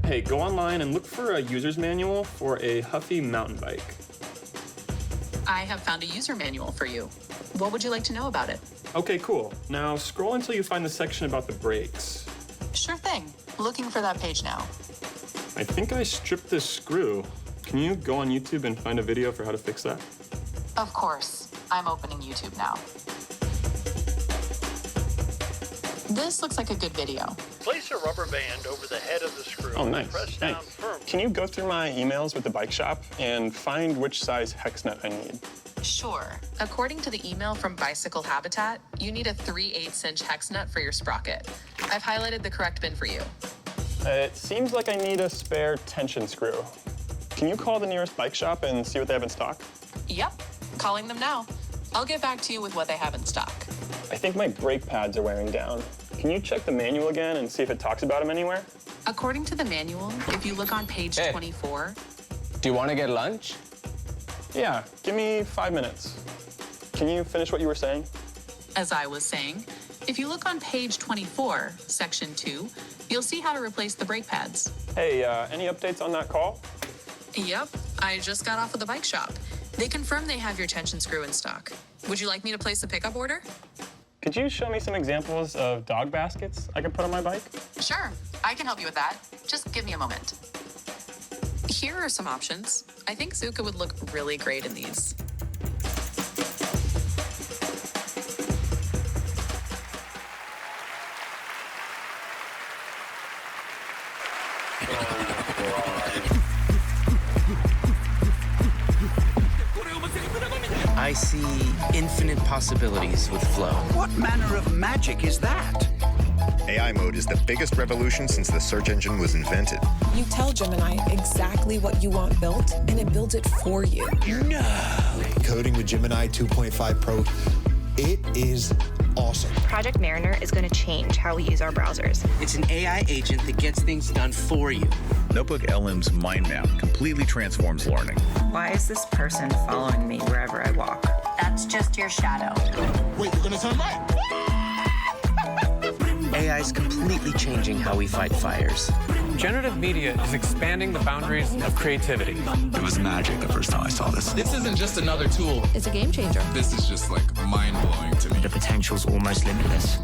Hey, go online and look for a user's manual for a Huffy mountain bike. I have found a user manual for you. What would you like to know about it? Okay, cool. Now scroll until you find the section about the brakes. Sure thing. Looking for that page now. I think I stripped this screw. Can you go on YouTube and find a video for how to fix that? Of course. I'm opening YouTube now. This looks like a good video. Place a rubber band over the head of the screw. Oh, nice. Press down firmly. Can you go through my emails with the bike shop and find which size hex nut I need? Sure. According to the email from Bicycle Habitat, you need a 3/8" hex nut for your sprocket. I've highlighted the correct bin for you. It seems like I need a spare tension screw. Can you call the nearest bike shop and see what they have in stock? Yep. Calling them now. I'll get back to you with what they have in stock. I think my brake pads are wearing down. Can you check the manual again and see if it talks about them anywhere? According to the manual, if you look on page 24... Do you want to get lunch? Yeah, give me 5 minutes. Can you finish what you were saying? As I was saying, if you look on page 24, section 2, you'll see how to replace the brake pads. Hey, any updates on that call? Yep, I just got off of the bike shop. They confirmed they have your tension screw in stock. Would you like me to place a pickup order? Could you show me some examples of dog baskets I could put on my bike? Sure, I can help you with that. Just give me a moment. Here are some options. I think Zuka would look really great in these. I see infinite possibilities with Flow. What manner of magic is that? AI mode is the biggest revolution since the search engine was invented. You tell Gemini exactly what you want built, and it builds it for you. No! Coding with Gemini 2.5 Pro, it is awesome. Project Mariner is going to change how we use our browsers. It's an AI agent that gets things done for you. Notebook LM's mind map completely transforms learning. Why is this person following me wherever I walk? That's just your shadow. Wait, you're gonna turn right? AI's completely changing how we fight fires. Generative media is expanding the boundaries of creativity. It was magic the first time I saw this. This isn't just another tool. It's a game changer. This is just like mind-blowing to me. The potential's almost limitless.